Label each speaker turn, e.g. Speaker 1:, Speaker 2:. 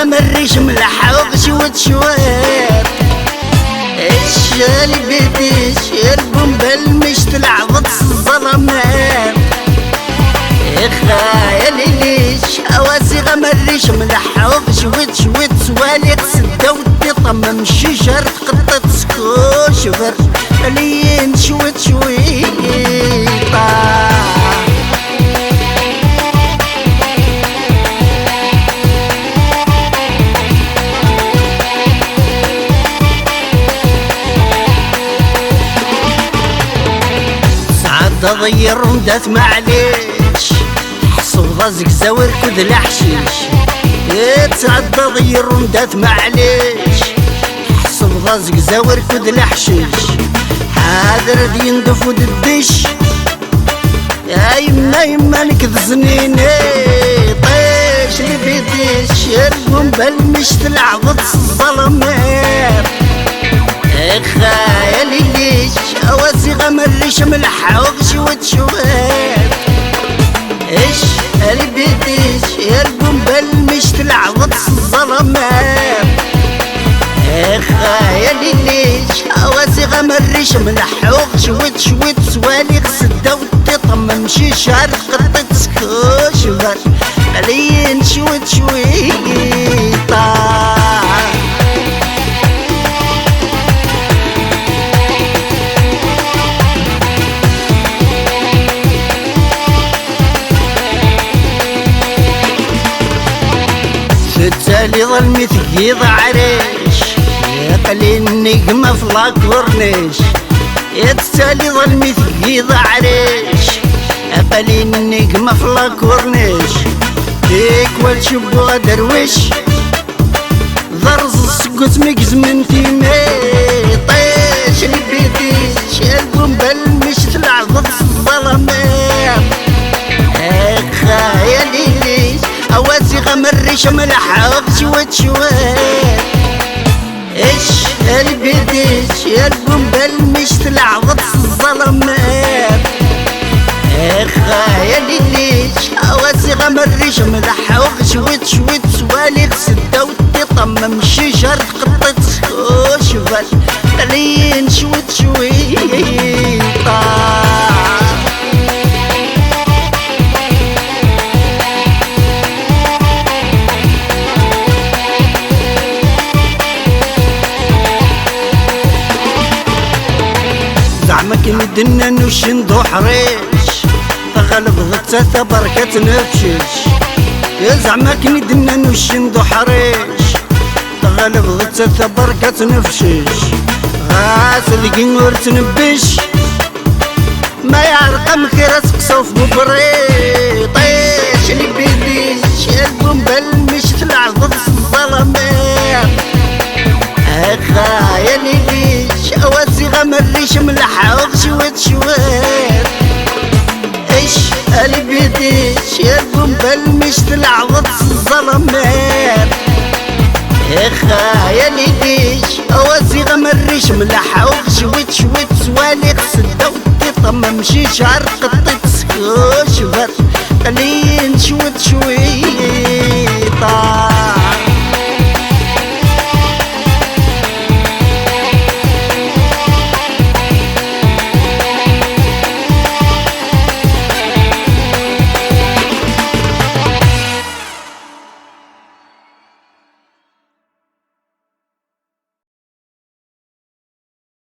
Speaker 1: غمريش ملح وغشوت شوير الشالي بيديش البومبل مش تلعبط الظلمات خايلي ليش اواسي غمريش ملح وغشوت شويت سوالي قصده ودي طمم شجر قطة سكوشفر لين شويت شويطة تضير وندات معليش حصو ضازك زاور كذ الحشيش يتسعد تضير وندات معليش حصو ضازك زاور كذ الحشيش حاضر دي يندف وددش يا يما نكذ سنيني طيش اللي بيديش البومبل مش تلعبط الظلمات خايلي ليش اواسي غمريش ملح وغشوت شوات ايش قلبي ديش يا البومبل مش تلعبط الظلمات خايلي ليش اواسي غمريش ملح وغشوت شويت سوالي قصده ودي طمم شجر قطة سكوشفر لين شويت شويطة التالي ظلمي ثقيض عريش يقلي النجمة في لاكورنيش التالي ظلمي ثقيض عريش يقلي النجمة في لاكورنيش ديك والشبوة درويش ضرز السكوت مكز من ثيمي طيش اللي بيديش البومبل مش تلعبط الظلمات خايلي ليش اواسي غمريش ملح وغشوت شوات ايش قلبي ديش يا البومبل مش تلعبط الظلمات خايلي ليش اواسي غمريش ملح وغشوت شويت سوالي قصده ودي طمم شجر قطة سكوشفر لين شويت شويطة زعما كي ندنا نوش ندو حريش غلب غتاتا بركة نفشش يا زعما كي ندنا نوش ندو حريش غلب غتاتا بركة نفشش غاسل كنور تنبش ما يعرقم خير سقسوف ببري طيش اللي بيديش البومبل مش تلعب الظلمات خايلي ليش اواسي غمريش ملح وغشوت شوات ايش قلبي ديش يا البومبل مش تلعبط الظلمات خايلي ليش اواسي غمريش ملح وغشوت شويت سوالي قصده ودي طمم شجر قطة سكوشفر لين شويت شويت